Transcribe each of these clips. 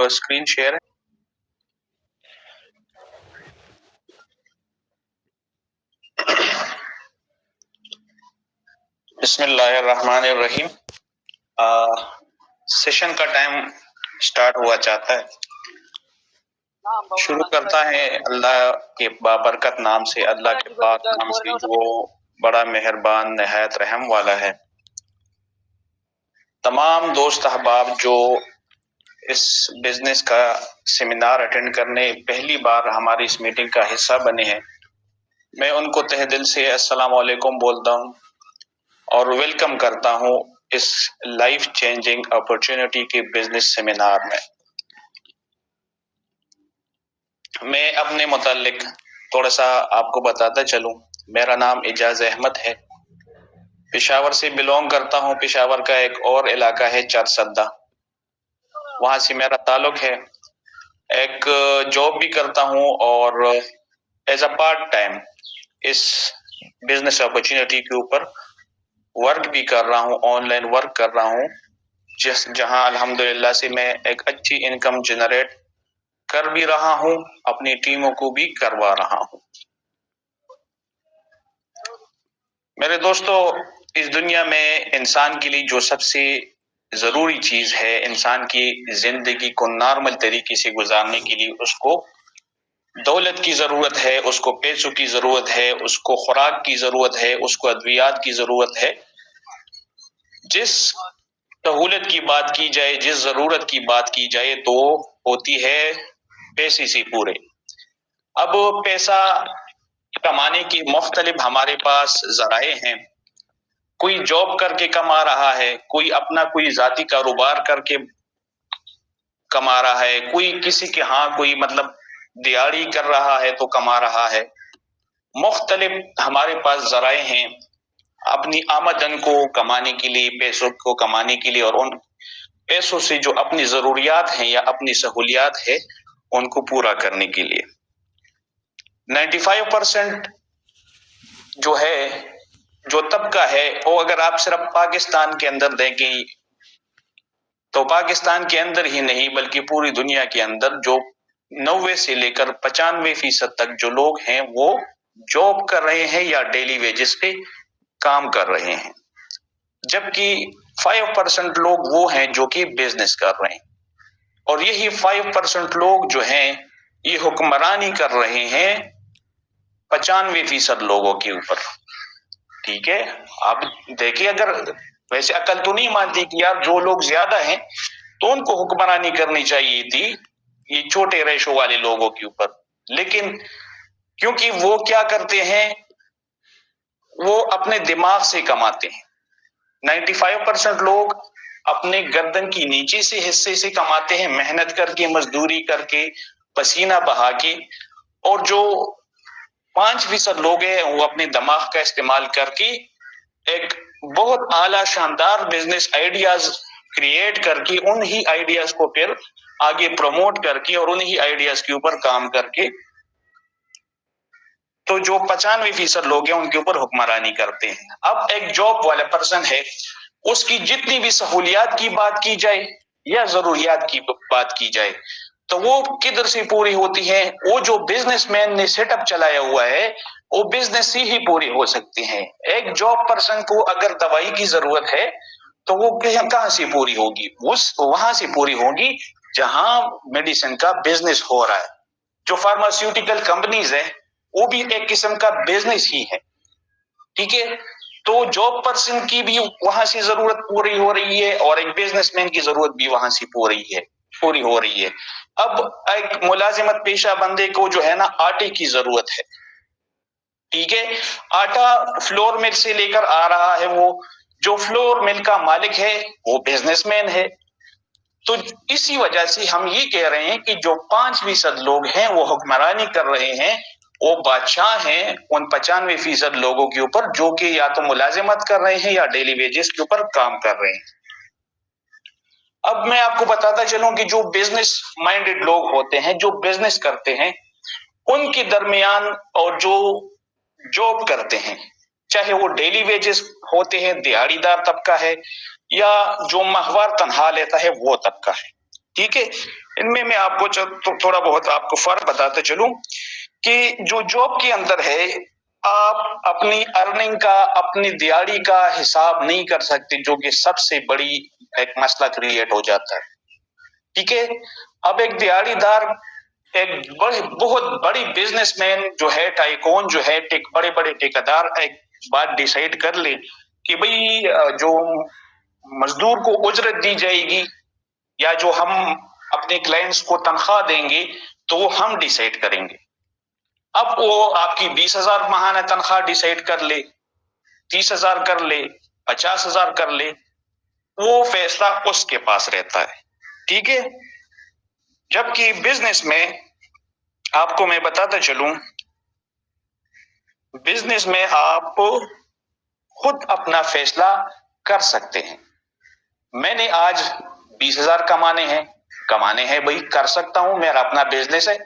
Screen share ہے. بسم اللہ الرحمن الرحیم. سیشن کا ٹائم سٹارٹ ہوا چاہتا ہے. شروع کرتا ہے اللہ کے بابرکت نام سے، اللہ کے پاک نام سے جو بڑا مہربان نہایت رحم والا ہے. تمام دوست احباب جو اس بزنس کا سیمینار اٹینڈ کرنے پہلی بار ہماری اس میٹنگ کا حصہ بنے ہیں، میں ان کو تہ دل سے السلام علیکم بولتا ہوں اور ویلکم کرتا ہوں اس لائف چینجنگ اپرچونٹی کے بزنس سیمینار میں. میں اپنے متعلق تھوڑا سا آپ کو بتاتا چلوں. میرا نام اعجاز احمد ہے، پشاور سے بلونگ کرتا ہوں. پشاور کا ایک اور علاقہ ہے چارسدہ، وہاں سے میرا تعلق ہے. ایک جاب بھی کرتا ہوں اور ایز اے پارٹ ٹائم اس بزنس اپرچونٹی کے اوپر ورک بھی کر رہا ہوں، آن لائن ورک کر رہا ہوں، جہاں الحمدللہ سے میں ایک اچھی انکم جنریٹ کر بھی رہا ہوں، اپنی ٹیموں کو بھی کروا رہا ہوں. میرے دوستو، اس دنیا میں انسان کے لیے جو سب سے ضروری چیز ہے، انسان کی زندگی کو نارمل طریقے سے گزارنے کے لیے اس کو دولت کی ضرورت ہے، اس کو پیسوں کی ضرورت ہے، اس کو خوراک کی ضرورت ہے، اس کو ادویات کی ضرورت ہے. جس سہولت کی بات کی جائے، جس ضرورت کی بات کی جائے تو ہوتی ہے پیسے سے پورے. اب پیسہ کمانے کی مختلف ہمارے پاس ذرائع ہیں. کوئی جاب کر کے کما رہا ہے، کوئی اپنا کوئی ذاتی کاروبار کر کے کما رہا ہے، کوئی کسی کے ہاں کوئی دیہڑی کر رہا ہے تو کما رہا ہے. مختلف ہمارے پاس ذرائع ہیں اپنی آمدن کو کمانے کے لیے، پیسوں کو کمانے کے لیے، اور ان پیسوں سے جو اپنی ضروریات ہیں یا اپنی سہولیات ہے ان کو پورا کرنے کے لیے. 95% جو ہے، جو طبقہ ہے، وہ اگر آپ صرف پاکستان کے اندر دیکھیں تو پاکستان کے اندر ہی نہیں بلکہ پوری دنیا کے اندر جو 90 سے لے کر 95% تک جو لوگ ہیں وہ جاب کر رہے ہیں یا ڈیلی ویجز پہ کام کر رہے ہیں، جبکہ 5% لوگ وہ ہیں جو کہ بزنس کر رہے ہیں. اور یہی 5% لوگ جو ہیں یہ حکمرانی کر رہے ہیں 95% لوگوں کے اوپر. ٹھیک ہے، آپ دیکھیں، اگر ویسے عقل تو نہیں مانتی کہ یار جو لوگ زیادہ ہیں تو ان کو حکمرانی کرنی چاہیے تھی یہ چھوٹے ریشو والے لوگوں کے اوپر، لیکن کیونکہ وہ کیا کرتے ہیں، وہ اپنے دماغ سے کماتے ہیں. 95% لوگ اپنے گردن کی نیچے سے حصے سے کماتے ہیں، محنت کر کے، مزدوری کر کے، پسینہ بہا کے. اور جو 5% لوگ ہیں وہ اپنے دماغ کا استعمال کر کے ایک بہت اعلیٰ شاندار بزنس آئیڈیاز کریٹ کر کے انہی آئیڈیاز کو پھر آگے پروموٹ کر کے اور انہی آئیڈیاز کے اوپر کام کر کے تو جو 95% لوگ ہیں ان کے اوپر حکمرانی کرتے ہیں. اب ایک جاب والا پرسن ہے، اس کی جتنی بھی سہولیات کی بات کی جائے یا ضروریات کی بات کی جائے تو وہ کدھر سے پوری ہوتی ہے؟ وہ جو بزنس مین نے سیٹ اپ چلایا ہوا ہے وہ بزنس سے ہی پوری ہو سکتی ہیں. ایک جاب پرسن کو اگر دوائی کی ضرورت ہے تو وہ کہاں سے پوری ہوگی؟ وہاں سے پوری ہوگی جہاں میڈیسن کا بزنس ہو رہا ہے. جو فارماسیوٹیکل کمپنیز ہیں وہ بھی ایک قسم کا بزنس ہی ہے. ٹھیک ہے، تو جاب پرسن کی بھی وہاں سے ضرورت پوری ہو رہی ہے اور ایک بزنس مین کی ضرورت بھی وہاں سے پوری ہو رہی ہے. اب ایک ملازمت پیشہ بندے کو جو ہے نا آٹے کی ضرورت ہے. ٹھیک ہے، آٹا فلور مل سے لے کر آ رہا ہے، وہ جو فلور مل کا مالک ہے وہ بزنس مین ہے. تو اسی وجہ سے ہم یہ کہہ رہے ہیں کہ جو 5% لوگ ہیں وہ حکمرانی کر رہے ہیں، وہ بادشاہ ہیں ان 95% لوگوں کے اوپر جو کہ یا تو ملازمت کر رہے ہیں یا ڈیلی ویجز کے اوپر کام کر رہے ہیں. اب میں آپ کو بتاتا چلوں کہ جو بزنس مائنڈڈ لوگ ہوتے ہیں، جو بزنس کرتے ہیں، ان کے درمیان اور جو جاب کرتے ہیں، چاہے وہ ڈیلی ویجز ہوتے ہیں، دیہڑی دار طبقہ ہے، یا جو ماہوار تنخواہ لیتا ہے وہ طبقہ ہے. ٹھیک ہے، ان میں آپ کو تھوڑا بہت آپ کو فرق بتاتے چلوں کہ جو جاب کے اندر ہے آپ اپنی ارننگ کا اپنی دیہڑی کا حساب نہیں کر سکتے، جو کہ سب سے بڑی ایک مسئلہ کریٹ ہو جاتا ہے. ٹھیک ہے، اب ایک دیہڑی دار ایک بہت بڑی بزنس مین جو ہے، ٹائکون جو ہے، بڑے بڑے ٹھیکیدار ایک بات ڈیسائیڈ کر لے کہ بھئی جو مزدور کو اجرت دی جائے گی یا جو ہم اپنے کلائنٹس کو تنخواہ دیں گے تو وہ ہم ڈیسائیڈ کریں گے. اب وہ آپ کی 20,000 ماہانہ تنخواہ ڈیسائیڈ کر لے، 30,000 کر لے، 50,000 کر لے، وہ فیصلہ اس کے پاس رہتا ہے. ٹھیک ہے، جبکہ بزنس میں آپ کو میں بتاتا چلوں، بزنس میں آپ خود اپنا فیصلہ کر سکتے ہیں. میں نے آج 20,000 کمانے ہیں بھائی، کر سکتا ہوں، میرا اپنا بزنس ہے،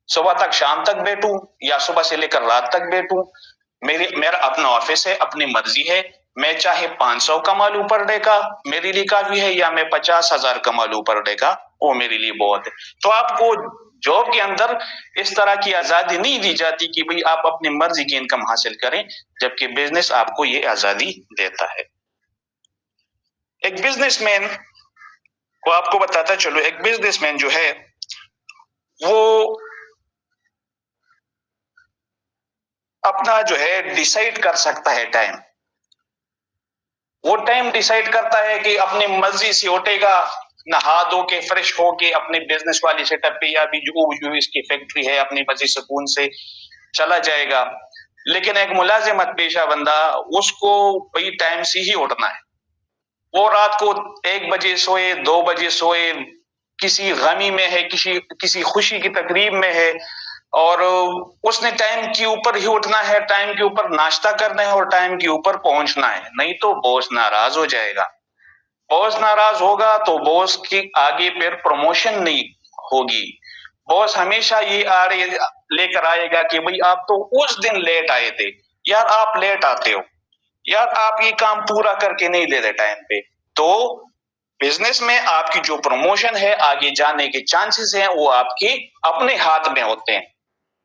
صبح تک شام تک بیٹھوں یا صبح سے لے کر رات تک بیٹھوں، میرا اپنا آفس ہے، اپنی مرضی ہے، میں چاہے 500 کما لوں پر ڈے کا، میرے لیے کافی ہے، یا میں 50,000 کما لوں پر ڈے کا، وہ میرے لیے بہت ہے. تو آپ کو جاب کے اندر اس طرح کی آزادی نہیں دی جاتی کہ بھئی آپ اپنی مرضی کی انکم حاصل کریں، جبکہ بزنس آپ کو یہ آزادی دیتا ہے. ایک بزنس مین کو آپ کو بتاتا چلو، ایک بزنس مین جو ہے وہ اپنا جو ہے ڈیسائیڈ کر سکتا ہے ٹائم. وہ ٹائم ڈیسائیڈ کرتا ہے کہ اپنی مرضی سے اٹھے گا، نہا دھو کے فریش ہو کے اپنے بزنس والی سیٹ اپ پہ یا بھی جو اس کی فیکٹری ہے اپنی مرضی سکون سے چلا جائے گا. لیکن ایک ملازمت پیشہ بندہ، اس کو بھئی ٹائم سے ہی اٹھنا ہے. وہ رات کو 1 بجے سوئے، 2 بجے سوئے، کسی غمی میں ہے، کسی خوشی کی تقریب میں ہے، اور اس نے ٹائم کے اوپر ہی اٹھنا ہے، ٹائم کے اوپر ناشتہ کرنا ہے اور ٹائم کے اوپر پہنچنا ہے، نہیں تو باس ناراض ہو جائے گا. باس ناراض ہوگا تو باس کی آگے پھر پروموشن نہیں ہوگی. باس ہمیشہ یہ آڑے لے کر آئے گا کہ بھئی آپ تو اس دن لیٹ آئے تھے، یار آپ لیٹ آتے ہو، یار آپ یہ کام پورا کر کے نہیں دیتے ٹائم پہ. تو بزنس میں آپ کی جو پروموشن ہے، آگے جانے کے چانسز ہیں، وہ آپ کے اپنے ہاتھ میں ہوتے ہیں.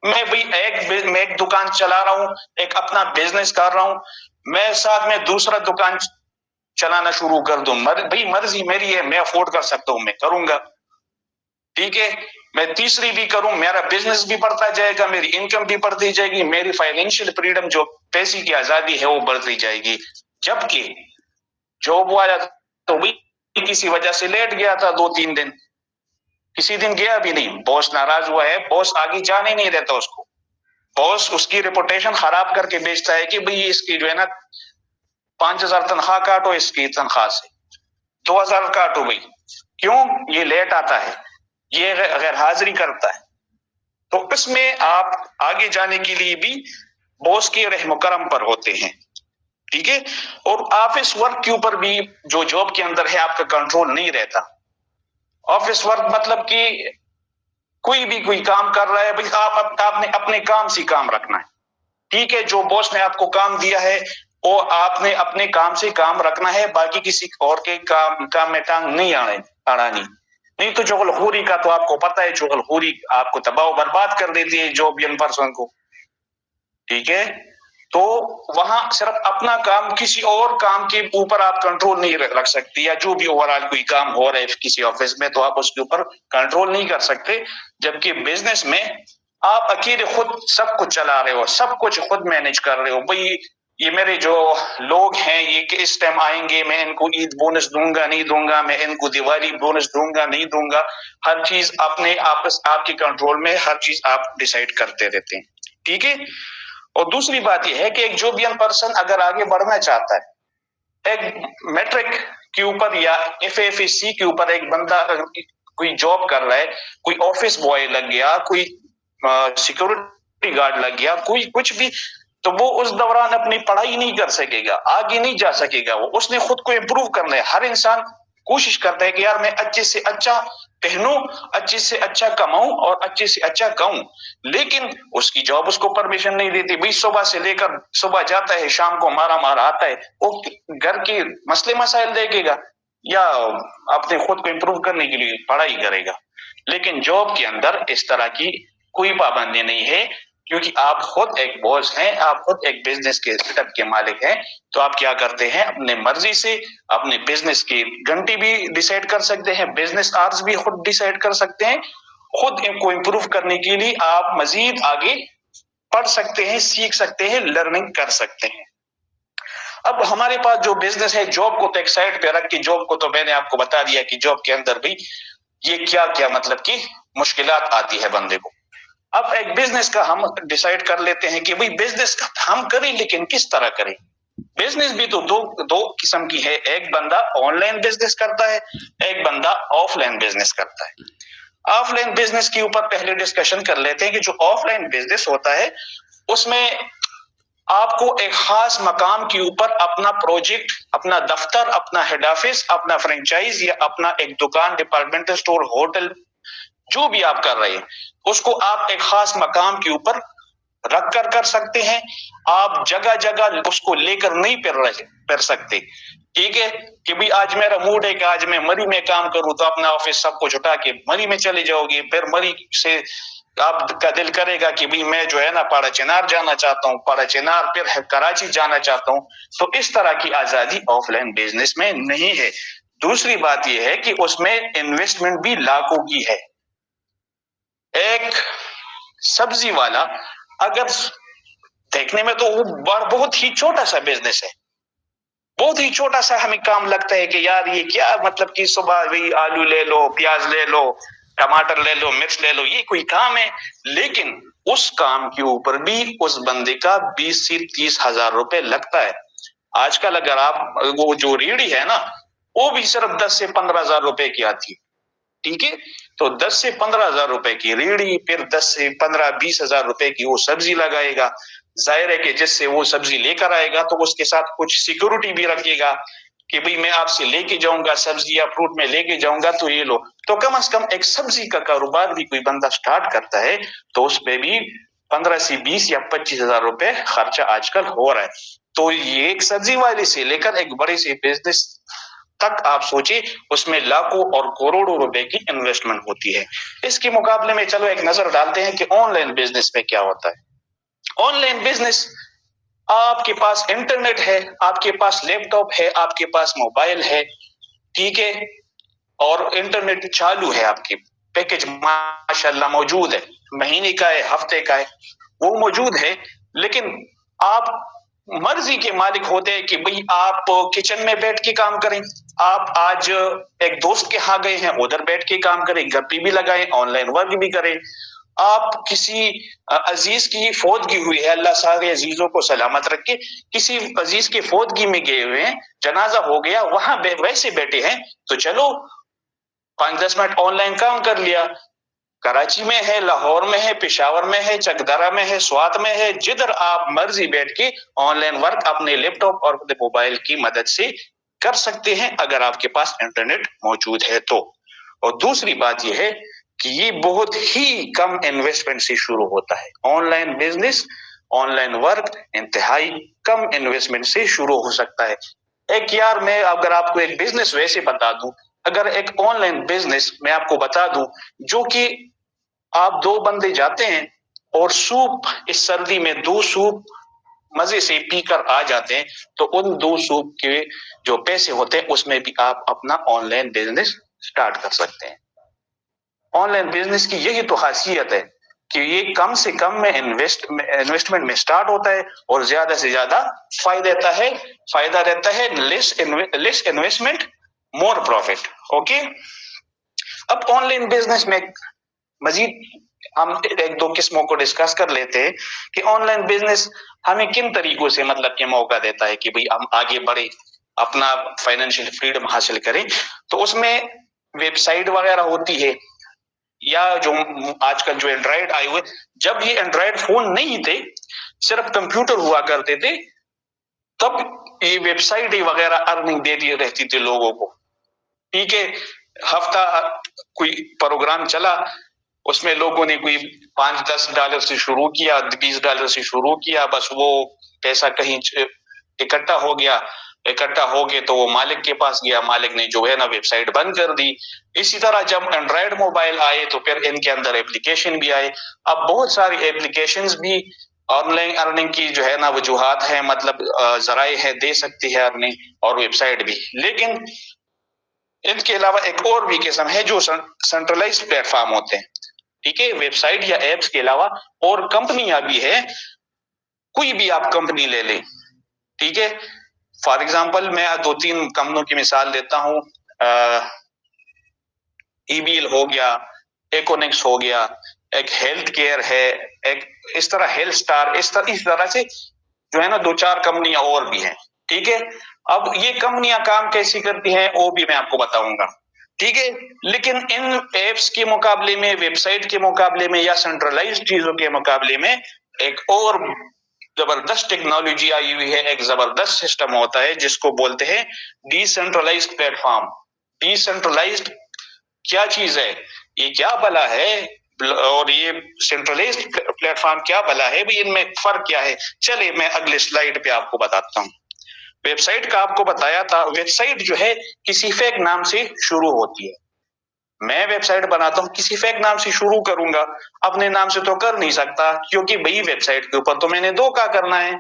میں ایک دکان چلا رہا ہوں، ایک اپنا بزنس کر رہا ہوں، میں ساتھ میں دوسرا دکان چلانا شروع کر دوں، بھئی مرضی میری ہے، میں افورڈ کر سکتا ہوں، میں کروں گا. ٹھیک ہے، میں تیسری بھی کروں، میرا بزنس بھی بڑھتا جائے گا، میری انکم بھی بڑھتی جائے گی، میری فائنینشیل فریڈم جو پیسے کی آزادی ہے وہ بڑھتی جائے گی. جبکہ جاب والا تو بھی کسی وجہ سے لیٹ گیا تھا 2-3 دن، کسی دن گیا بھی نہیں، باس ناراض ہوا ہے، باس آگے جانے نہیں دیتا اس کو، باس اس کی ریپوٹیشن خراب کر کے بیچتا ہے کہ بھئی اس کی جو ہے نا 5,000 تنخواہ کاٹو، اس کی تنخواہ سے 2,000 کاٹو. بھئی کیوں؟ یہ لیٹ آتا ہے، یہ غیر حاضری کرتا ہے. تو اس میں آپ آگے جانے کے لیے بھی باس کے رحم و کرم پر ہوتے ہیں. ٹھیک ہے، اور آفس ورک کے اوپر بھی جو جاب کے اندر ہے آپ کا کنٹرول نہیں رہتا. آفس ورک مطلب کہ کوئی کام کر رہا ہے، بھئی آپ نے اپنے کام سے کام رکھنا ہے. ٹھیک ہے، جو باس نے آپ کو کام دیا ہے وہ آپ نے اپنے کام سے کام رکھنا ہے، باقی کسی اور کے کام میں ٹانگ نہیں اڑانی. نہیں تو چغلخوری کا تو آپ کو پتہ ہے، چغلخوری آپ کو تباہ و برباد کر دیتی ہے جوبین پرسن کو. ٹھیک ہے، تو وہاں صرف اپنا کام، کسی اور کام کے اوپر آپ کنٹرول نہیں رکھ سکتے، یا جو بھی اوورال کوئی کام ہو رہا ہے کسی آفس میں تو آپ اس کے اوپر کنٹرول نہیں کر سکتے. جبکہ بزنس میں آپ اکیلے خود سب کچھ چلا رہے ہو، سب کچھ خود مینج کر رہے ہو. بھئی یہ میرے جو لوگ ہیں یہ کہ اس ٹائم آئیں گے، میں ان کو عید بونس دوں گا نہیں دوں گا، میں ان کو دیوالی بونس دوں گا نہیں دوں گا، ہر چیز اپنے آپ کے کنٹرول میں، ہر چیز آپ ڈیسائیڈ کرتے رہتے ہیں. ٹھیک ہے، اور دوسری بات یہ ہے کہ ایک جوبین پرسن اگر آگے بڑھنا چاہتا ہے، ایک میٹرک کے اوپر یا FFC کے اوپر ایک بندہ کوئی جاب کر رہا ہے، کوئی آفس بوائے لگ گیا، کوئی سیکورٹی گارڈ لگ گیا، کوئی کچھ بھی، تو وہ اس دوران اپنی پڑھائی نہیں کر سکے گا، آگے نہیں جا سکے گا. وہ اس نے خود کو امپروو کرنا ہے. ہر انسان کوشش کرتا ہے کہ یار میں اچھے سے اچھا پہنوں، اچھے سے اچھا کماؤں اور اچھے سے اچھا کہوں، لیکن اس کی جاب اس کو پرمیشن نہیں دیتی. بھئی صبح سے لے کر صبح جاتا ہے، شام کو مارا آتا ہے، وہ گھر کے مسئلے مسائل دیکھے گا، یا اپنے خود کو امپروو کرنے کے لیے پڑھائی کرے گا. لیکن جاب کے اندر اس طرح کی کوئی پابندی نہیں ہے، کیونکہ آپ خود ایک باس ہیں، آپ خود ایک بزنس کے سیٹ اپ کے مالک ہیں. تو آپ کیا کرتے ہیں، اپنے مرضی سے اپنے بزنس کی گھنٹی بھی ڈیسائیڈ کر سکتے ہیں، بزنس آورز بھی خود ڈیسائیڈ کر سکتے ہیں. خود ان کو امپروو کرنے کے لیے آپ مزید آگے پڑھ سکتے ہیں، سیکھ سکتے ہیں، لرننگ کر سکتے ہیں. اب ہمارے پاس جو بزنس ہے، جاب کو تو ایک سائڈ پہ رکھ کے، جاب کو تو میں نے آپ کو بتا دیا کہ جاب کے اندر بھی یہ کیا کیا مطلب کہ مشکلات آتی ہے بندے کو. اب ایک بزنس کا ہم ڈیسائیڈ کر لیتے ہیں کہ بھئی بزنس ہم کریں، لیکن کس طرح کریں. بزنس بھی تو دو قسم کی ہے، ایک بندہ آن لائن بزنس کرتا ہے، ایک بندہ آف لائن بزنس کرتا ہے. آف لائن بزنس کے اوپر پہلے ڈسکشن کر لیتے ہیں کہ جو آف لائن بزنس ہوتا ہے اس میں آپ کو ایک خاص مقام کے اوپر اپنا پروجیکٹ، اپنا دفتر، اپنا ہیڈ آفس، اپنا فرینچائز یا اپنا ایک دکان، ڈپارٹمنٹل اسٹور، ہوٹل، جو بھی آپ کر رہے ہیں اس کو آپ ایک خاص مقام کے اوپر رکھ کر سکتے ہیں. آپ جگہ جگہ اس کو لے کر نہیں پھر سکتے. ٹھیک ہے کہ بھی آج میرا موڈ ہے کہ آج میں مری میں کام کروں، تو اپنا آفس سب کو چھٹا کے مری میں چلے جاؤ گے. پھر مری سے آپ کا دل کرے گا کہ بھی میں جو ہے نا پاڑا چنار جانا چاہتا ہوں، پاڑا چنار پھر کراچی جانا چاہتا ہوں. تو اس طرح کی آزادی آف لائن بزنس میں نہیں ہے. دوسری بات یہ ہے کہ اس میں انویسٹمنٹ بھی لاکھوں کی ہے. ایک سبزی والا اگر دیکھنے میں تو وہ بہت ہی چھوٹا سا بزنس ہے، بہت ہی چھوٹا سا ہمیں کام لگتا ہے کہ یار یہ کیا مطلب کہ صبح وہی آلو لے لو، پیاز لے لو، ٹماٹر لے لو، مرچ لے لو، یہ کوئی کام ہے. لیکن اس کام کے اوپر بھی اس بندے کا 20 سے 30 ہزار روپے لگتا ہے. آج کل اگر آپ وہ جو ریڑھی ہے نا وہ بھی صرف 10 سے 15 ہزار روپے کی آتی ہے. ٹھیک ہے، تو 10 سے 15 ہزار روپے کی ریڑھی، پھر 10 سے 15 20 ہزار روپے کی وہ سبزی لگائے گا. ظاہر ہے کہ جس سے وہ سبزی لے کر آئے گا تو اس کے ساتھ کچھ سیکورٹی بھی رکھے گا کہ بھئی میں آپ سے لے کے جاؤں گا سبزی یا فروٹ میں لے کے جاؤں گا تو یہ لو. تو کم از کم ایک سبزی کا کاروبار بھی کوئی بندہ سٹارٹ کرتا ہے تو اس پہ بھی 15 سے 20 یا 25 ہزار روپے خرچہ آج کل ہو رہا ہے. تو یہ ایک سبزی والے سے لے کر ایک بڑے سے بزنس تک آپ سوچیں، اس میں لاکھوں اور کروڑوں روپے کی انویسٹمنٹ ہوتی ہے. اس کے مقابلے میں چلو ایک نظر ڈالتے ہیں کہ آن لائن بزنس میں کیا ہوتا ہے. آن لائن بزنس، آپ کے پاس انٹرنیٹ ہے، آپ کے پاس لیپ ٹاپ ہے، آپ کے پاس موبائل ہے، ٹھیک ہے، اور انٹرنیٹ چالو ہے، آپ کے پیکج ماشاءاللہ موجود ہے، مہینے کا ہے، ہفتے کا ہے، وہ موجود ہے. لیکن آپ مرضی کے مالک ہوتے ہیں کہ بھئی آپ کچن میں بیٹھ کے کام کریں، آپ آج ایک دوست کے ہاں گئے ہیں ادھر بیٹھ کے کام کریں، گپی بھی لگائیں، آن لائن ورک بھی کریں. آپ کسی عزیز کی فوتگی ہوئی ہے، اللہ سارے عزیزوں کو سلامت رکھے، کسی عزیز کی فوتگی میں گئے ہوئے ہیں، جنازہ ہو گیا، وہاں ویسے بیٹھے ہیں تو چلو 5-10 منٹ آن لائن کام کر لیا. کراچی میں ہے، لاہور میں ہے، پشاور میں ہے، چکدرا میں ہے، سوات میں ہے، جدھر آپ مرضی بیٹھ کے آن لائن ورک اپنے لیپ ٹاپ اور موبائل کی مدد سے کر سکتے ہیں اگر آپ کے پاس انٹرنیٹ موجود ہے تو. اور دوسری بات یہ ہے کہ یہ بہت ہی کم انویسٹمنٹ سے شروع ہوتا ہے. On line business, on line work انتہائی کم انویسٹمنٹ سے شروع ہو سکتا ہے. ایک یار میں اگر آپ کو ایک بزنس ویسے بتا دوں، اگر ایک آن لائن بزنس میں آپ کو بتا دوں جو کہ آپ 2 بندے جاتے ہیں اور سوپ، اس سردی میں 2 سوپ مزے سے پی کر آ جاتے ہیں، تو ان 2 سوپ کے جو پیسے ہوتے ہیں اس میں بھی آپ اپنا آن لائن بزنس سٹارٹ کر سکتے ہیں. آن لائن بزنس کی یہی تو خاصیت ہے کہ یہ کم سے کم میں انویسٹمنٹ میں سٹارٹ ہوتا ہے اور زیادہ سے زیادہ فائدہ رہتا ہے. لیس انویسٹمنٹ مور پروفٹ. اوکے، اب آن لائن بزنس میں مزید ہم 1-2 قسموں کو ڈسکس کر لیتے ہیں کہ آن لائن بزنس ہمیں کن طریقوں سے مطلب کہ موقع دیتا ہے کہ بھئی ہم آگے بڑھیں، اپنا فائنینشیل فریڈم حاصل کریں. تو اس میں ویب سائٹ وغیرہ ہوتی ہے، یا جو آج کل جو اینڈرائڈ آئے ہوئے، جب یہ اینڈرائڈ فون نہیں تھے، صرف کمپیوٹر ہوا کرتے تھے، تب یہ ویب سائٹ وغیرہ ارننگ دیتی رہتی تھی لوگوں کو. ٹھیک ہے، ہفتہ کوئی پروگرام چلا، اس میں لوگوں نے کوئی $5-10 سے شروع کیا، $20 سے شروع کیا، بس وہ پیسہ کہیں اکٹھا ہو گیا، اکٹھا ہو کے تو وہ مالک کے پاس گیا، مالک نے جو ہے نا ویب سائٹ بند کر دی۔ اسی طرح جب اینڈرائڈ موبائل آئے تو پھر ان کے اندر اپلیکیشن بھی آئے۔ اب بہت ساری اپلیکیشنز بھی آن لائن ارننگ کی جو ہے نا وجوہات ہیں، مطلب ذرائع ہے، دے سکتی ہے ارننگ، اور ویب سائٹ بھی۔ لیکن ان کے علاوہ ایک اور بھی قسم ہے جو سینٹرلائز پلیٹ فارم ہوتے ہیں، ٹھیک ہے؟ ویب سائٹ یا ایپس کے علاوہ اور کمپنیاں بھی ہے، کوئی بھی آپ کمپنی لے لیں، ٹھیک ہے؟ فار ایگزامپل میں 2-3 کمپنیوں کی مثال دیتا ہوں، ای بیل ہو گیا، ایکونکس ہو گیا، ایک ہیلتھ کیئر ہے، ایک اس طرح ہیلتھ سٹار، اس طرح سے جو ہے نا 2-4 کمپنیاں اور بھی ہیں، ٹھیک ہے؟ اب یہ کمپنیاں کام کیسی کرتی ہیں وہ بھی میں آپ کو بتاؤں گا، ٹھیک ہے؟ لیکن ان ایپس کے مقابلے میں، ویب سائٹ کے مقابلے میں یا سینٹرلائز چیزوں کے مقابلے میں ایک اور زبردست ٹیکنالوجی آئی ہوئی ہے، ایک زبردست سسٹم ہوتا ہے جس کو بولتے ہیں decentralized platform. Decentralized کیا چیز ہے، یہ کیا بلا ہے، اور یہ سینٹرلائزڈ پلیٹ فارم کیا بلا ہے بھی، ان میں فرق کیا ہے؟ چلے میں اگلے سلائیڈ پہ آپ کو بتاتا ہوں۔ ویب سائٹ کا آپ کو بتایا تھا، ویب سائٹ جو ہے کسی فیک نام سے شروع ہوتی ہے۔ میں ویب سائٹ بناتا ہوں، کسی فیک نام سے شروع کروں گا، اپنے نام سے تو کر نہیں سکتا، کیونکہ بھئی ویب سائٹ کے اوپر تو میں نے دھوکہ کرنا ہے،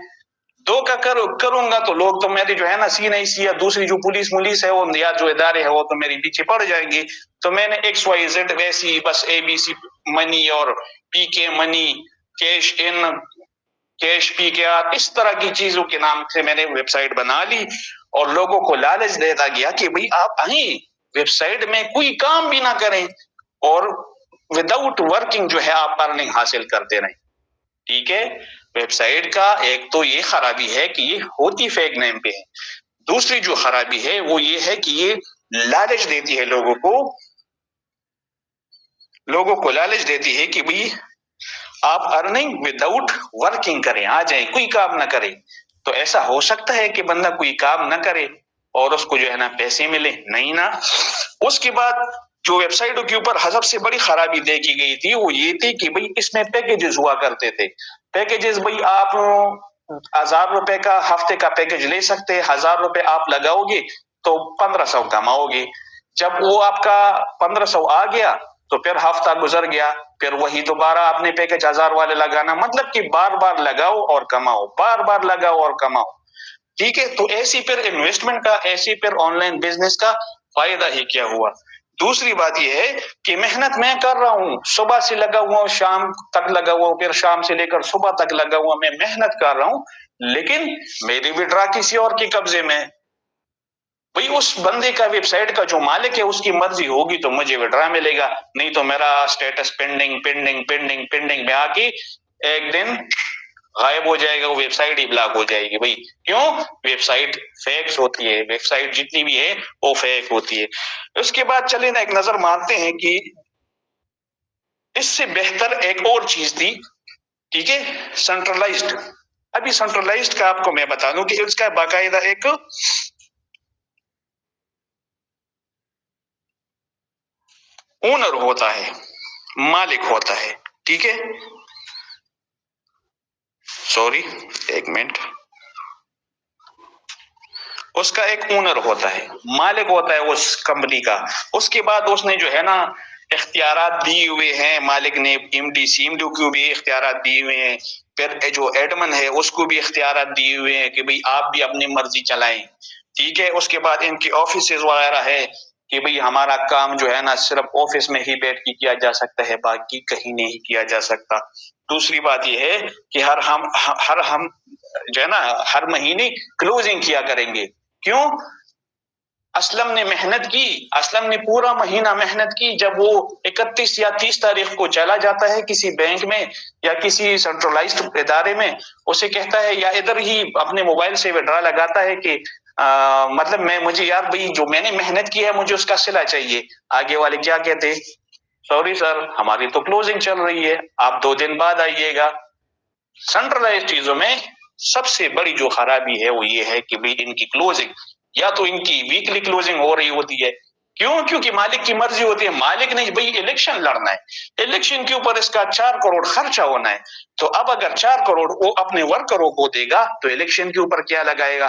دھوکہ کروں گا تو لوگ تو میرے جو ہے نا CNIC یا دوسری جو پولیس ہے وہ یا جو ادارے ہیں وہ تو میری پیچھے پڑ جائیں گے۔ تو میں نے XYZ ویسی بس ABC منی اور PK money, cash in, cash PKR، اس طرح کی چیزوں کے نام سے میں نے ویب سائٹ بنا لی، اور لوگوں کو لالچ دیتا گیا کہ بھئی آپ آئیں ویب سائٹ میں کوئی کام بھی نہ کریں اور وداؤٹ ورکنگ جو ہے آپ ارننگ حاصل کرتے رہیں، ٹھیک ہے؟ ویب سائٹ کا ایک تو یہ خرابی ہے کہ یہ ہوتی فیک نیم پہ ہے، دوسری جو خرابی ہے وہ یہ ہے کہ یہ لالچ دیتی ہے لوگوں کو لالچ دیتی ہے کہ بھئی آپ ارننگ وداؤٹ ورکنگ کریں، آ جائیں، کوئی کام نہ کریں۔ تو ایسا ہو سکتا ہے کہ بندہ کوئی کام نہ کرے اور اس کو جو ہے نا پیسے ملے؟ نہیں نا۔ اس کے بعد جو ویب سائٹوں کے اوپر سب سے بڑی خرابی دیکھی گئی تھی وہ یہ تھی کہ بھئی اس میں پیکیجز ہوا کرتے تھے۔ پیکیجز بھئی آپ 1000 روپے کا ہفتے کا پیکیج لے سکتے، 1000 روپے آپ لگاؤ گے تو 1500 کماؤ گے۔ جب وہ آپ کا 1500 آ گیا تو پھر ہفتہ گزر گیا، پھر وہی دوبارہ آپ نے پیکیج 1000 والے لگانا، مطلب کہ بار بار لگاؤ اور کماؤ، بار بار لگاؤ اور کماؤ، ٹھیک ہے؟ تو ایسی پھر انویسٹمنٹ کا، ایسی پھر آن لائن بزنس کا فائدہ ہی کیا ہوا؟ دوسری بات یہ ہے کہ محنت میں کر رہا ہوں، صبح سے لگا ہوا ہوں، شام تک لگا ہوا ہوں، پھر شام سے لے کر صبح تک لگا ہوا، میں محنت کر رہا ہوں، لیکن میری وڈرا کسی اور کے قبضے میں۔ بھئی اس بندے کا، ویب سائٹ کا جو مالک ہے اس کی مرضی ہوگی تو مجھے وڈرا ملے گا، نہیں تو میرا سٹیٹس پینڈنگ میں آ کے ایک دن غائب ہو جائے گا، وہ ویب سائٹ ہی بلاک ہو جائے گی۔ بھئی کیوں؟ ویب سائٹ فیکس ہوتی ہے، ویب سائٹ جتنی بھی ہے وہ فیک ہوتی ہے۔ اس کے بعد چلیں نا ایک نظر مارتے ہیں کہ اس سے بہتر ایک اور چیز تھی، ٹھیک ہے؟ سینٹرلائزڈ۔ ابھی سینٹرلائزڈ کا آپ کو میں بتا دوں کہ اس کا باقاعدہ ایک اونر ہوتا ہے، مالک ہوتا ہے، ٹھیک ہے؟ سوری ایک منٹ، اس کا ایک اونر ہوتا ہے، مالک ہوتا ہے اس کمپنی کا۔ اس کے بعد اس نے جو ہے نا اختیارات دیے ہوئے ہیں، مالک نے MD CMD کو بھی اختیارات دیے ہوئے ہیں، پھر جو ایڈمن ہے اس کو بھی اختیارات دیے ہوئے ہیں کہ بھئی آپ بھی اپنی مرضی چلائیں، ٹھیک ہے؟ اس کے بعد ان کی آفیسز وغیرہ ہے کہ بھئی ہمارا کام جو ہے نا صرف آفس میں ہی بیٹھ کے کیا جا سکتا ہے، باقی کہیں نہیں کیا جا سکتا۔ دوسری بات یہ ہے کہ ہم جو ہے نا ہر مہینے کلوزنگ کیا کریں گے۔ کیوں؟ اسلم نے محنت کی، اسلم نے پورا مہینہ محنت کی، جب وہ 31 یا 30 تاریخ کو چلا جاتا ہے کسی بینک میں یا کسی سینٹرلائزڈ ادارے میں، اسے کہتا ہے یا ادھر ہی اپنے موبائل سے وڈرا لگاتا ہے کہ مطلب مجھے یار بھئی جو میں نے محنت کی ہے مجھے اس کا صلہ چاہیے، آگے والے کیا کہتے؟ سوری سر ہماری تو کلوزنگ چل رہی ہے، آپ 2 دن بعد آئیے گا۔ سینٹرلائزڈ چیزوں میں سب سے بڑی جو خرابی ہے وہ یہ ہے کہ بھئی ان کی کلوزنگ یا تو ان کی ویکلی کلوزنگ ہو رہی ہوتی ہے۔ کیوں؟ کیونکہ مالک کی مرضی ہوتی ہے، مالک نے بھئی الیکشن لڑنا ہے، الیکشن کے اوپر اس کا 4 کروڑ خرچہ ہونا ہے، تو اب اگر 4 کروڑ وہ اپنے ورکروں کو دے گا تو الیکشن کے اوپر کیا لگائے گا؟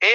A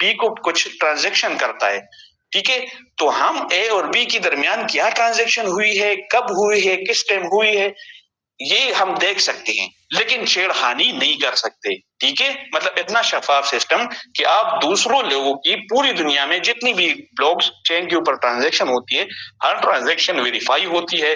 بی کو کچھ ٹرانزیکشن کرتا ہے، ٹھیک ہے، تو ہم اے اور بی کے درمیان کیا ٹرانزیکشن ہوئی ہے، کب ہوئی ہے، کس ٹائم ہوئی ہے، یہ ہم دیکھ سکتے ہیں، لیکن چھیڑخانی نہیں کر سکتے، ٹھیک ہے، مطلب اتنا شفاف سسٹم کہ آپ دوسروں لوگوں کی پوری دنیا میں جتنی بھی بلاک چین کے اوپر ٹرانزیکشن ہوتی ہے، ہر ٹرانزیکشن ویریفائی ہوتی ہے،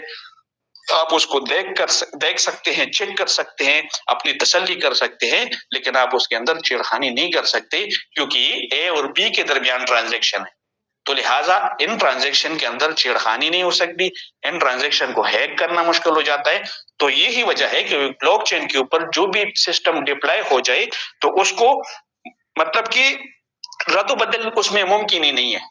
آپ اس کو دیکھ سکتے ہیں، چیک کر سکتے ہیں، اپنی تسلی کر سکتے ہیں، لیکن آپ اس کے اندر چھیڑخانی نہیں کر سکتے، کیونکہ یہ اے اور بی کے درمیان ٹرانزیکشن ہے، تو لہٰذا ان ٹرانزیکشن کے اندر چھیڑخانی نہیں ہو سکتی، ان ٹرانزیکشن کو ہیک کرنا مشکل ہو جاتا ہے، تو یہی وجہ ہے کہ بلاک چین کے اوپر جو بھی سسٹم ڈپلائی ہو جائے تو اس کو مطلب کہ رد و بدل اس میں ممکن ہی نہیں ہے،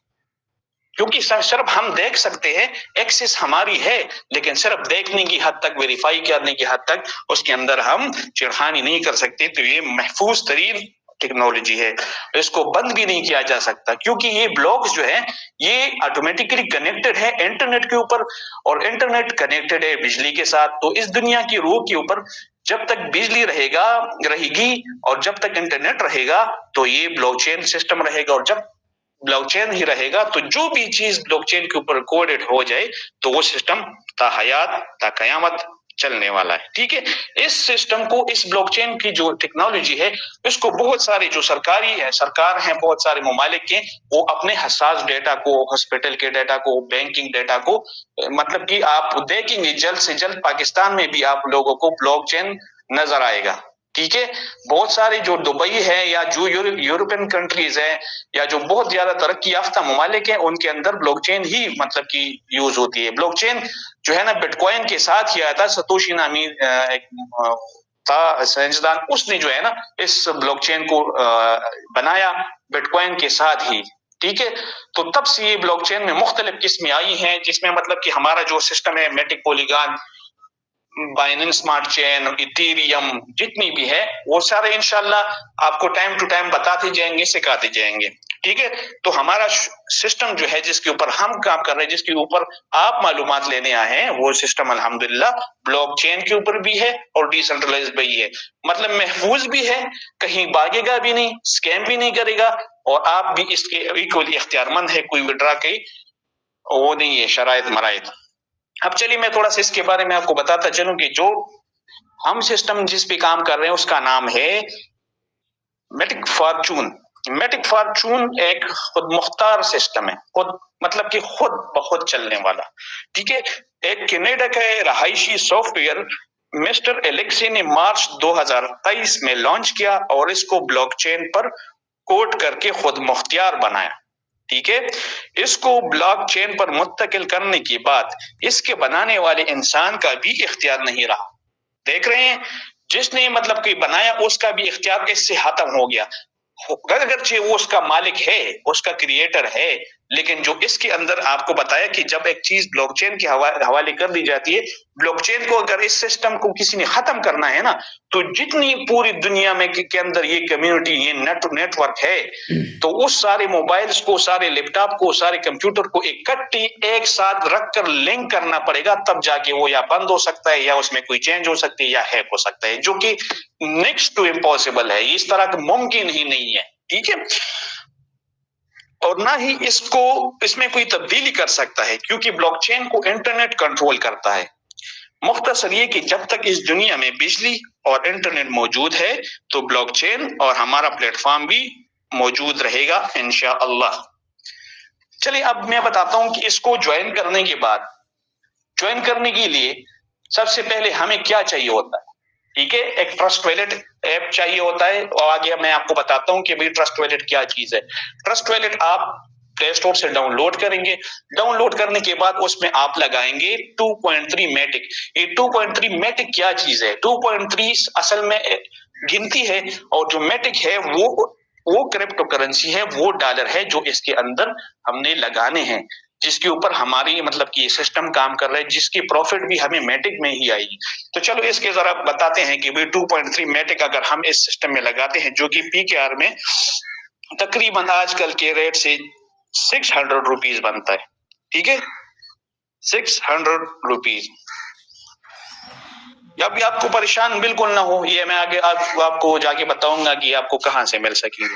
کیونکہ صرف ہم دیکھ سکتے ہیں، ایکسس ہماری ہے، لیکن صرف دیکھنے کی حد تک، ویریفائی کرنے کی حد تک اس کے اندر ہم چھیڑخانی نہیں کر سکتے، تو یہ محفوظ ترین ٹیکنالوجی ہے، اس کو بند بھی نہیں کیا جا سکتا، کیونکہ یہ بلاکس جو ہے یہ آٹومیٹکلی کنیکٹڈ ہے انٹرنیٹ کے اوپر، اور انٹرنیٹ کنیکٹڈ ہے بجلی کے ساتھ، تو اس دنیا کی روح کے اوپر جب تک بجلی رہے گی اور جب تک انٹرنیٹ رہے گا تو یہ بلاک چین سسٹم رہے گا، اور جب بلاک چین ہی رہے گا تو جو بھی چیز بلاک چین کے اوپر کوڈڈ ہو جائے تو وہ سسٹم تا حیات تا قیامت چلنے والا ہے، ٹھیک ہے، اس سسٹم کو، اس بلاک چین کی جو ٹیکنالوجی ہے، اس کو بہت سارے جو سرکار ہیں، بہت سارے ممالک کے، وہ اپنے حساس ڈیٹا کو، ہاسپٹل کے ڈیٹا کو، بینکنگ ڈیٹا کو، مطلب کہ آپ دیکھیں گے جلد سے جلد پاکستان میں بھی آپ لوگوں کو بلاک چین نظر آئے گا، ٹھیک ہے، بہت سارے جو دبئی ہے یا جو یورپین کنٹریز ہے یا جو بہت زیادہ ترقی یافتہ ممالک ہیں، ان کے اندر بلاک چین ہی مطلب کی یوز ہوتی ہے۔ بلاک چین جو ہے نا بٹ کوائن کے ساتھ ہی آیا تھا، ستوشی نامی ایک تھا سائنسدان، اس نے جو ہے نا اس بلاک چین کو بنایا بٹ کوائن کے ساتھ ہی، ٹھیک ہے، تو تب سے یہ بلاک چین میں مختلف قسمیں آئی ہیں، جس میں مطلب کہ ہمارا جو سسٹم ہے میٹک پولیگان، بائننس اسمارٹ چین، ایتھیریم، جتنی بھی ہے وہ سارے انشاءاللہ آپ کو ٹائم ٹو ٹائم بتاتے جائیں گے، سکھاتے جائیں گے، ٹھیک ہے، تو ہمارا سسٹم جو ہے جس کے اوپر ہم کام کر رہے ہیں، جس کے اوپر آپ معلومات لینے آئے ہیں، وہ سسٹم الحمدللہ بلاک چین کے اوپر بھی ہے اور ڈی سینٹرلائز بھی ہے، مطلب محفوظ بھی ہے، کہیں بھاگے گا بھی نہیں، اسکیم بھی نہیں کرے گا، اور آپ بھی اس کے ایکولی اختیار مند ہے، کوئی وڈرا کے وہ نہیں ہے شرائط مرائط۔ اب چلیے میں تھوڑا سا اس کے بارے میں آپ کو بتاتا چلوں کہ جو ہم سسٹم جس پہ کام کر رہے ہیں اس کا نام ہے میٹک فارچون۔ میٹک فارچون ایک خود مختار سسٹم ہے، خود مطلب کہ خود بخود چلنے والا، ٹھیک ہے، ایک کینیڈا کا رہائشی سافٹ ویئر مسٹر الیکسی نے مارچ 2023 میں لانچ کیا اور اس کو بلاک چین پر کوڈ کر کے خود مختار بنایا، ٹھیک ہے، اس کو بلاک چین پر منتقل کرنے کے بعد اس کے بنانے والے انسان کا بھی اختیار نہیں رہا، دیکھ رہے ہیں، جس نے مطلب کہ بنایا اس کا بھی اختیار اس سے ختم ہو گیا، اگرچہ وہ اس کا مالک ہے، اس کا کریٹر ہے، لیکن جو اس کے اندر آپ کو بتایا کہ جب ایک چیز بلاک چین کے حوالے کر دی جاتی ہے، بلاک چین کو اگر اس سسٹم کو کسی نے ختم کرنا ہے نا، تو جتنی پوری دنیا میں کے اندر یہ کمیونٹی، یہ نیٹ ورک ہے، تو اس سارے موبائلز کو، سارے لیپ ٹاپ کو، سارے کمپیوٹر کو اکٹھی ایک ساتھ رکھ کر لنک کرنا پڑے گا، تب جا کے وہ یا بند ہو سکتا ہے یا اس میں کوئی چینج ہو سکتی ہے یا ہیک ہو سکتا ہے، جو کہ نیکسٹ ٹو امپاسبل ہے، اس طرح کا ممکن ہی نہیں ہے، ٹھیک ہے، اور نہ ہی اس میں کوئی تبدیلی کر سکتا ہے، کیونکہ بلاک چین کو انٹرنیٹ کنٹرول کرتا ہے۔ مختصر یہ کہ جب تک اس دنیا میں بجلی اور انٹرنیٹ موجود ہے تو بلاک چین اور ہمارا پلیٹ فارم بھی موجود رہے گا انشاءاللہ۔ چلیے اب میں بتاتا ہوں کہ اس کو جوائن کرنے کے بعد، جوائن کرنے کے لیے سب سے پہلے ہمیں کیا چاہیے ہوتا ہے، ٹھیک ہے، ایک ٹرسٹ ویلٹ ایپ چاہیے ہوتا ہے، اور آگے میں آپ کو بتاتا ہوں کہ بھئی ٹرسٹ ویلٹ کیا چیز ہے۔ ٹرسٹ ویلٹ آپ پلے اسٹور سے ڈاؤن لوڈ کریں گے، ڈاؤن لوڈ کرنے کے بعد اس میں آپ لگائیں گے 2.3 میٹک۔ یہ 2.3 میٹک کیا چیز ہے؟ 2.3 اصل میں گنتی ہے، اور جو میٹک ہے وہ کرپٹو کرنسی ہے، وہ ڈالر ہے جو اس کے اندر ہم نے لگانے ہیں، جس کے اوپر ہماری مطلب کہ یہ سسٹم کام کر رہا ہے، جس کی پروفٹ بھی ہمیں میٹک میں ہی آئے گی۔ تو چلو اس کے ذرا بتاتے ہیں کہ 2.3 میٹک اگر ہم اس سسٹم میں لگاتے ہیں، جو کہ پی کے آر میں تقریباً آج کل کے ریٹ سے 600 روپیز بنتا ہے، ٹھیک ہے، 600 روپیز۔ ابھی آپ کو پریشان بالکل نہ ہو، یہ میں آگے آپ کو جا کے بتاؤں گا کہ آپ کو کہاں سے مل سکیں گے۔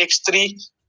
x3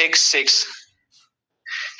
x6।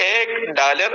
$1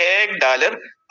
$1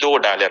$2।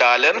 $1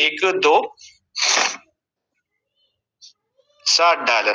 1 2 $60,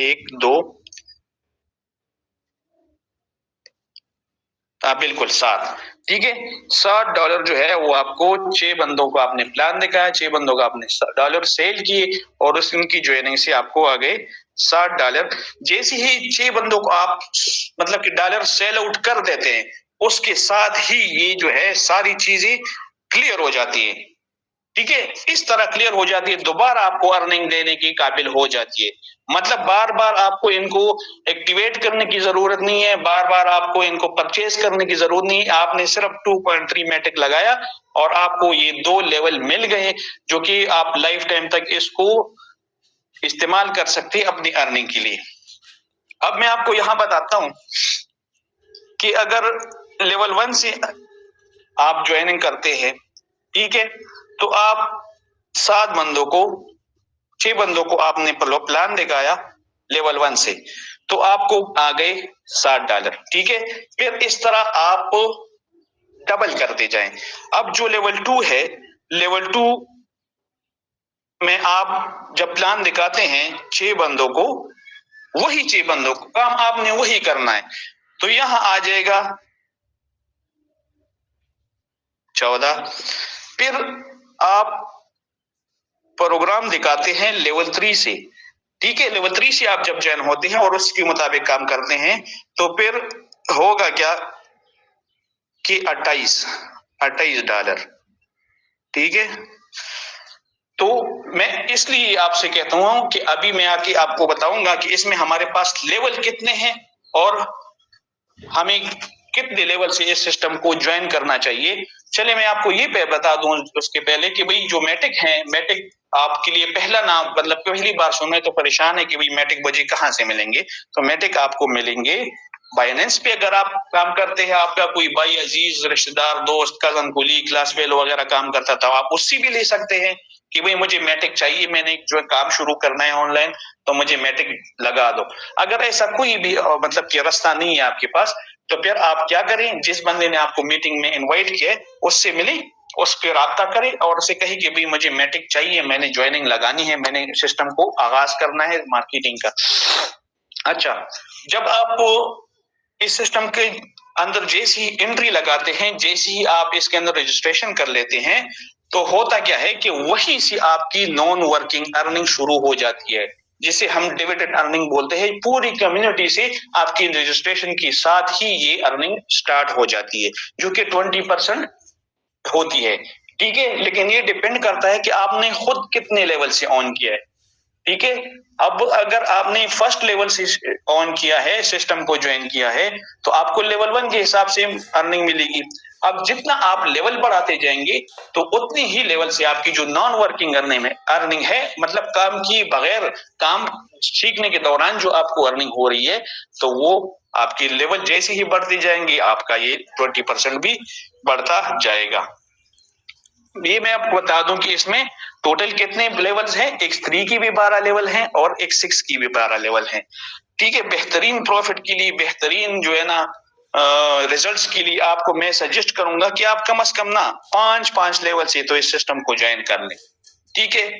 1 2 بالکل 7. ٹھیک ہے, $60 جو ہے وہ آپ کو 6 بندوں کو آپ نے پلان دکھایا, 6 بندوں کو آپ نے ڈالر سیل کیے, اور اس ان کی جوائننگ سے آپ کو آ گئے $60. جیسے ہی 6 بندوں کو آپ مطلب کہ ڈالر سیل آؤٹ کر دیتے ہیں, اس کے ساتھ ہی یہ جو ہے ساری چیزیں کلیئر ہو جاتی ہے. ٹھیک ہے, اس طرح کلیئر ہو جاتی ہے, دوبارہ آپ کو ارننگ دینے کی قابل ہو جاتی ہے. مطلب بار بار آپ کو ان کو ایکٹیویٹ کرنے کی ضرورت نہیں ہے, بار بار آپ کو ان کو پرچیز کرنے کی ضرورت نہیں ہے. آپ نے صرف 2.3 میٹک لگایا اور آپ کو یہ 2 لیول مل گئے, جو کہ آپ لائف ٹائم تک اس کو استعمال کر سکتے ہیں اپنی ارننگ کے لیے. اب میں آپ کو یہاں بتاتا ہوں کہ اگر لیول 1 سے آپ جوائننگ کرتے ہیں, ٹھیک ہے, تو آپ 7 بندوں کو 6 بندوں کو آپ نے پلان دکھایا لیول 1 سے, تو آپ کو آ گئے $60. ٹھیک ہے, پھر اس طرح آپ ڈبل کرتے جائیں. اب جو لیول 2 ہے, لیول 2 میں آپ جب پلان دکھاتے ہیں 6 بندوں کو, وہی 6 بندوں کو کام آپ نے وہی کرنا ہے, تو یہاں آ جائے گا 14. پھر آپ پروگرام دکھاتے ہیں لیول 3 سے. ٹھیک ہے, لیول 3 سے آپ جب جوائن ہوتے ہیں اور اس کے مطابق کام کرتے ہیں, تو پھر ہوگا کیا کہ $28. ٹھیک ہے, تو میں اس لیے آپ سے کہتا ہوں کہ ابھی میں آ کے آپ کو بتاؤں گا کہ اس میں ہمارے پاس لیول کتنے ہیں اور ہمیں کتنے لیول سے اس سسٹم کو جوائن کرنا چاہیے. چلے میں آپ کو یہ بتا دوں اس کے پہلے کہ بھئی جو میٹک ہیں, میٹک آپ کے لیے پہلا نام مطلب پہلی بار سننے تو پریشان ہے کہ بھئی میٹک مجھے کہاں سے ملیں گے. تو میٹک آپ کو ملیں گے بائننس پہ. اگر آپ کام کرتے ہیں, آپ کا کوئی بھائی عزیز رشتہ دار دوست کزن کولی کلاس فیلو وغیرہ کام کرتا تھا, آپ اس سے بھی لے سکتے ہیں کہ بھئی مجھے میٹک چاہیے, میں نے جو کام شروع کرنا ہے آن لائن, تو مجھے میٹک لگا دو. اگر ایسا کوئی بھی مطلب کہ راستہ نہیں ہے آپ کے پاس, تو پھر آپ کیا کریں, جس بندے نے آپ کو میٹنگ میں انوائٹ کیا اس سے ملیں, اس پہ رابطہ کریں اور اسے کہیں کہ بھئی مجھے میٹک چاہیے, میں نے جوائننگ لگانی ہے, میں نے سسٹم کو آغاز کرنا ہے مارکیٹنگ کا. اچھا, جب آپ اس سسٹم کے اندر جیسی ہی انٹری لگاتے ہیں, جیسی ہی آپ اس کے اندر رجسٹریشن کر لیتے ہیں, تو ہوتا کیا ہے کہ وہی سے آپ کی نان ورکنگ ارننگ شروع ہو جاتی ہے, جسے ہم ڈیویڈڈ ارننگ بولتے ہیں. پوری کمیونٹی سے آپ کی رجسٹریشن کے ساتھ ہی یہ ارننگ سٹارٹ ہو جاتی ہے, جو کہ 20% ہوتی ہے. ٹھیک ہے, لیکن یہ ڈیپینڈ کرتا ہے کہ آپ نے خود کتنے لیول سے آن کیا ہے. ٹھیک ہے, اب اگر آپ نے فرسٹ لیول سے آن کیا ہے, سسٹم کو جوائن کیا ہے, تو آپ کو لیول 1 کے حساب سے ارننگ ملے گی. اب جتنا آپ لیول بڑھاتے جائیں گے, تو اتنی ہی لیول سے آپ کی جو نان ورکنگ ارننگ ہے, مطلب کام کی بغیر کام سیکھنے کے دوران جو آپ کو ارننگ ہو رہی ہے, تو وہ آپ کی لیول جیسے ہی بڑھتی جائیں گی, آپ کا یہ 20% بھی بڑھتا جائے گا. یہ میں آپ کو بتا دوں کہ اس میں ٹوٹل کتنے لیولز ہیں, ایک 3 کی بھی 12 لیول ہیں اور ایک 6 کی بھی 12 لیول ہیں. ٹھیک ہے, بہترین پروفٹ کے لیے, بہترین جو ہے نا ریزلٹس کے لیے آپ کو میں سجیسٹ کروں گا کہ آپ کم از کم نا 5 لیول سے تو اس سسٹم کو جوائن کر لیں. ٹھیک ہے,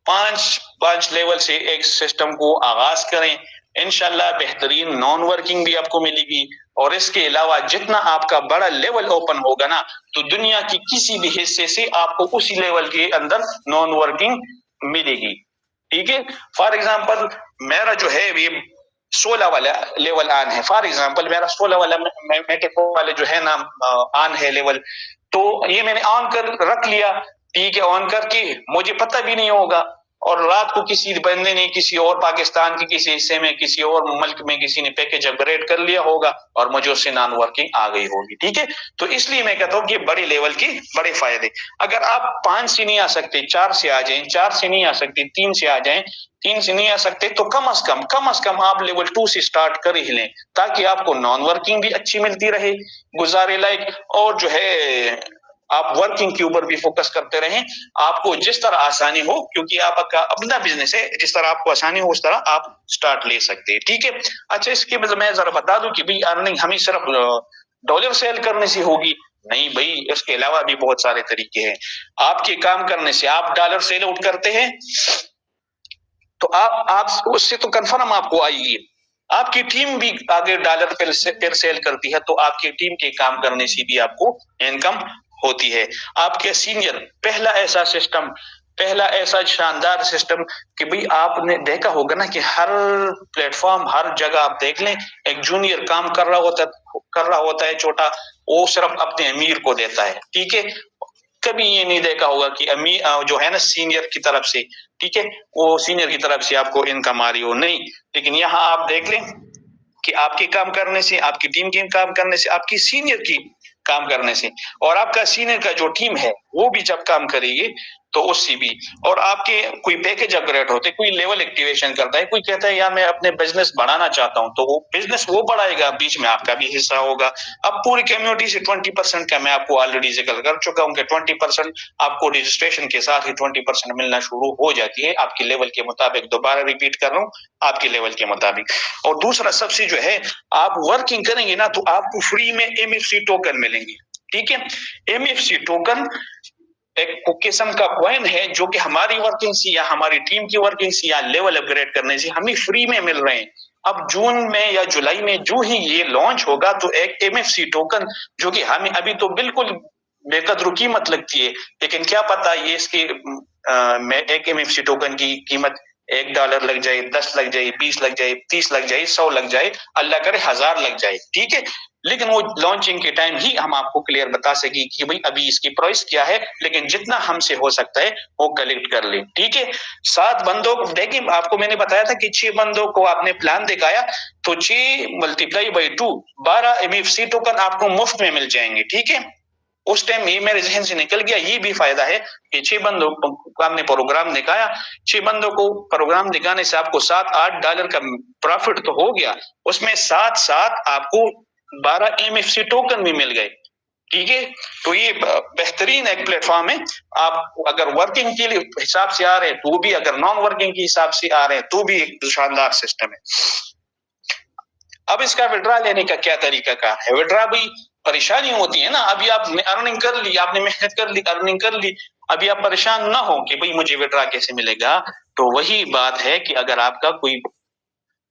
5 لیول سے ایک سسٹم کو آغاز کریں, انشاءاللہ بہترین نان ورکنگ بھی آپ کو ملے گی. اور اس کے علاوہ جتنا آپ کا بڑا لیول اوپن ہوگا نا, تو دنیا کی کسی بھی حصے سے آپ کو اسی لیول کے اندر نان ورکنگ ملے گی. ٹھیک ہے, فار ایگزامپل میرا جو ہے یہ 16 والا لیول آن ہے. فار ایگزامپل میرا 16 والا میٹک والے جو ہے نا آن ہے لیول, تو یہ میں نے آن کر رکھ لیا. ٹھیک ہے, آن کر کے مجھے پتہ بھی نہیں ہوگا, اور رات کو کسی بندے نے کسی اور پاکستان کے کسی حصے میں کسی اور ملک میں کسی نے پیکج اپ گریڈ کر لیا ہوگا اور مجھے اس سے نان ورکنگ آ گئی ہوگی. ٹھیک ہے, تو اس لیے میں کہتا ہوں کہ بڑے لیول کے بڑے فائدے. اگر آپ 5 سے نہیں آ سکتے, 4 سے آ جائیں, 4 سے نہیں آ سکتے 3 سے آ جائیں, 3 سے نہیں آ سکتے تو کم از کم آپ لیول 2 سے سٹارٹ کر ہی لیں, تاکہ آپ کو نان ورکنگ بھی اچھی ملتی رہے گزارے لائق, اور جو ہے آپ ورکنگ کے اوپر بھی فوکس کرتے رہیں. آپ کو جس طرح آسانی ہو, کیونکہ آپ کا اپنا بزنس ہے, جس طرح آپ کو آسانی ہو اس طرح آپ سٹارٹ لے سکتے ہیں. ٹھیک ہے, اچھا اس کے بعد میں ذرا بتا دوں کہ بھی ارننگ ہمیں صرف ڈالر سیل کرنے سے ہوگی نہیں بھائی, اس کے علاوہ بھی بہت سارے طریقے ہیں. آپ کے کام کرنے سے, آپ ڈالر سیل آؤٹ کرتے ہیں تو آپ اس سے تو کنفرم آپ کو آئے گی. آپ کی ٹیم بھی آگے ڈالر پھر سیل کرتی ہے تو آپ کی ٹیم کے کام کرنے سے بھی آپ کو انکم ہوتی ہے. آپ کے سینئر پہلا ایسا شاندار سسٹم کہ بھئی آپ نے دیکھا ہوگا نا کہ ہر پلیٹ فارم ہر جگہ آپ دیکھ لیں ایک جونیئر کام کر رہا ہوتا ہے چھوٹا, وہ صرف اپنے امیر کو دیتا ہے. ٹھیک ہے, کبھی یہ نہیں دیکھا ہوگا کہ امیر جو ہے نا سینئر کی طرف سے, ٹھیک ہے, وہ سینئر کی طرف سے آپ کو انکم آ رہی ہو, نہیں. لیکن یہاں آپ دیکھ لیں کہ آپ کے کام کرنے سے, آپ کی ٹیم کے کام کرنے سے, آپ کی سینئر کی کام کرنے سے, اور آپ کا سینئر کا جو ٹیم ہے وہ بھی جب کام کرے گی تو اس سے بھی, اور آپ کے کوئی پیکج اپ گریڈ ہوتے, کوئی لیول ایکٹیویشن کرتا ہے, کوئی کہتا ہے یار میں اپنے بزنس بڑھانا چاہتا ہوں, تو وہ بزنس وہ بڑھائے گا, بیچ میں آپ کا بھی حصہ ہوگا. اب پوری کمیونٹی سے 20% کا میں آپ کو آلریڈی ذکر کر چکا ہوں کہ 20% آپ کو رجسٹریشن کے ساتھ ہی 20% ملنا شروع ہو جاتی ہے آپ کے لیول کے مطابق. دوبارہ ریپیٹ کر رہا ہوں, آپ کے لیول کے مطابق. اور دوسرا سب سے جو ہے, آپ ورکنگ کریں گے نا تو آپ کو فری میں MFC ٹوکن ملیں گے. ٹھیک ہے, MFC ٹوکن ایک قسم کا کوائن ہے جو کہ ہماری ورکنگ سے یا ہماری ٹیم کی ورکنگ سے یا لیول اپ گریڈ کرنے سے ہمیں فری میں مل رہے ہیں. اب جون میں یا جولائی میں جو ہی یہ لانچ ہوگا تو ایک MFC ٹوکن جو کہ ہمیں ابھی تو بالکل بے قدر قیمت لگتی ہے, لیکن کیا پتا یہ اس کی ایک MFC ٹوکن کی قیمت $1 لگ جائے, 10 لگ جائے, 20 لگ جائے, 30 لگ جائے, 100 لگ جائے, اللہ کرے 1000 لگ جائے. ٹھیک ہے, لیکن وہ لانچنگ کے ٹائم ہی ہم آپ کو کلیئر بتا سکیں کہ بھئی ابھی اس کی پرائس کیا ہے, لیکن جتنا ہم سے ہو سکتا ہے وہ کلیکٹ کر لیں. ٹھیک ہے, 7 بندوں کو دیکھیں, آپ کو میں نے بتایا تھا کہ 6 بندوں کو آپ نے پلان دکھایا تو 6 × 2 12 MFC ٹوکن آپ کو مفت میں مل جائیں گے. ٹھیک ہے, اس ٹائم یہ میرے ذہن سے نکل گیا, یہ بھی فائدہ ہے کہ 6 بندوں کو آپ نے پروگرام دکھایا, 6 بندوں کو پروگرام دکھانے سے آپ کو $7-8 کا پروفٹ تو ہو گیا, اس میں ساتھ آپ کو 12 MFC ٹوکن بھی مل گئے. ٹھیک ہے, تو یہ بہترین ایک پلیٹ فارم ہے. آپ اگر ورکنگ کے لیے حساب سے آ رہے ہیں تو بھی, اگر نان ورکنگ کے حساب سے آ رہے ہیں تو بھی ایک شاندار سسٹم ہے. اب اس کا وڈرا لینے کا کیا طریقہ کار ہے؟ وڈرا بھی پریشانی ہوتی ہے نا, ابھی آپ نے ارننگ کر لی, آپ نے محنت کر لی, ارننگ کر لی, ابھی آپ پریشان نہ ہو کہ بھئی مجھے وڈرا کیسے ملے گا. تو وہی بات ہے کہ اگر آپ کا کوئی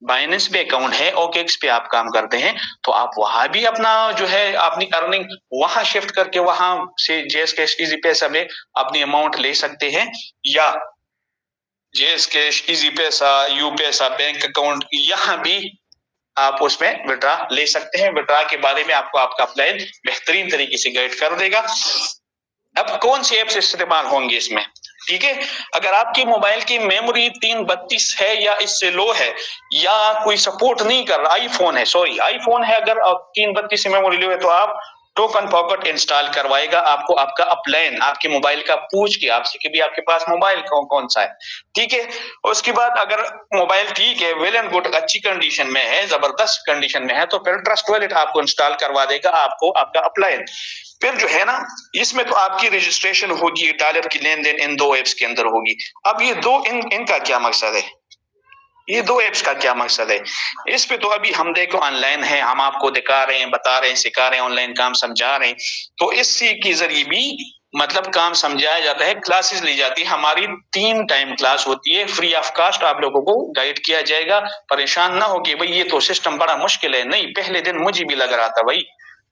بائننس پہ اکاؤنٹ ہے, OKX پہ آپ کام کرتے ہیں, تو آپ وہاں بھی اپنا جو ہے اپنی ارننگ وہاں شفٹ کر کے وہاں سے JS Cash ایزی پیسہ میں اپنی اماؤنٹ لے سکتے ہیں, یا JS Cash ایزی پیسہ, یو پیسہ, بینک اکاؤنٹ, یہاں بھی آپ اس میں وڈرا لے سکتے ہیں. وڈرا کے بارے میں آپ کو آپ کا پلان بہترین طریقے سے گائیڈ کر دے گا. اب کون سی ایپس استعمال ہوں گے اس میں؟ ٹھیک ہے, اگر آپ کی موبائل کی میموری 332 ہے یا اس سے لو ہے, یا کوئی سپورٹ نہیں کر رہا, آئی فون ہے, اگر 332 میموری لو ہے تو آپ ٹوکن پاکٹ انسٹال کروائے گا آپ کو آپ کا اپلائن آپ کے موبائل کا پوچھ کے آپ سے کہ بھی آپ کے پاس موبائل کون سا ہے. ٹھیک ہے, اس کے بعد اگر موبائل ٹھیک ہے, ویل اینڈ گڈ, اچھی کنڈیشن میں ہے, زبردست کنڈیشن میں ہے, تو پھر ٹرسٹ والیٹ آپ کو انسٹال کروا دے گا آپ کو آپ کا اپلائن. پھر جو ہے نا اس میں تو آپ کی رجسٹریشن ہوگی, ڈالر کی لین دین ان 2 ایپس کے اندر ہوگی. اب یہ دو ان کا کیا مقصد ہے, یہ 2 ایپس کا کیا مقصد ہے؟ اس پہ تو ابھی ہم دیکھو آن لائن ہے, ہم آپ کو دکھا رہے ہیں, بتا رہے ہیں, سکھا رہے ہیں, آن لائن کام سمجھا رہے ہیں, تو اس کے ذریعے بھی مطلب کام سمجھایا جاتا ہے, کلاسز لی جاتی ہے. ہماری 3 ٹائم کلاس ہوتی ہے, فری آف کاسٹ آپ لوگوں کو گائیڈ کیا جائے گا. پریشان نہ ہو کہ بھئی یہ تو سسٹم بڑا مشکل ہے, نہیں, پہلے دن مجھے بھی لگ رہا تھا بھائی.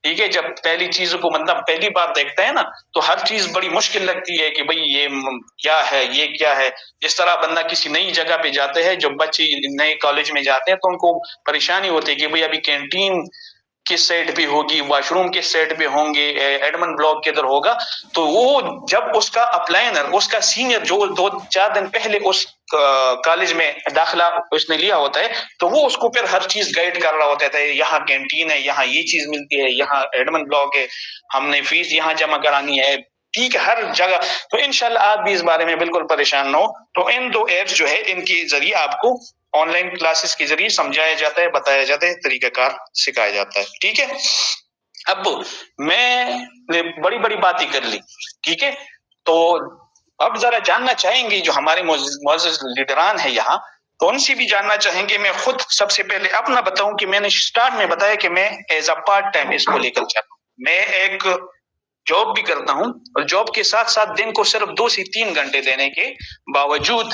ٹھیک ہے, جب پہلی چیزوں کو مطلب پہلی بار دیکھتا ہے نا تو ہر چیز بڑی مشکل لگتی ہے کہ بھئی یہ کیا ہے, یہ کیا ہے. جس طرح بندہ کسی نئی جگہ پہ جاتے ہیں, جو بچے نئے کالج میں جاتے ہیں تو ان کو پریشانی ہوتی ہے کہ بھئی ابھی کینٹین کس سائڈ پہ ہوگی, واش روم کس سائڈ پہ ہوں گے, ایڈمن بلاک کدھر ہوگا. تو وہ جب اس کا اپلائنر, اس کا سینئر جو 2-4 دن پہلے اس کالج میں داخلہ اس نے لیا ہوتا ہے, تو وہ اس کو پھر ہر چیز گائیڈ کر رہا ہوتا ہے, یہاں کینٹین ہے, یہاں یہ چیز ملتی ہے, یہاں ایڈمن بلاک ہے, ہم نے فیس یہاں جمع کرانی ہے. ٹھیک ہے, ہر جگہ. تو انشاءاللہ آپ بھی اس بارے میں بالکل پریشان نہ ہو. تو ان 2 ایپس جو ہے ان کے ذریعے آپ کو آن لائن کلاسز کے ذریعے سمجھایا جاتا ہے, بتایا جاتا ہے, طریقہ کار سکھایا جاتا ہے. ٹھیک ہے, اب میں نے بڑی بڑی باتیں کر لی. ٹھیک ہے, تو اب ذرا جاننا چاہیں گے جو ہمارے معزز لیڈران ہیں یہاں, تو ان سے بھی جاننا چاہیں گے. میں خود سب سے پہلے اپنا بتاؤں کہ میں نے سٹارٹ میں بتایا کہ میں ایز اے پارٹ ٹائم اس کو لے کر چلتا ہوں. میں ایک جاب بھی کرتا ہوں, اور جاب کے ساتھ ساتھ دن کو صرف 2 سے 3 گھنٹے دینے کے باوجود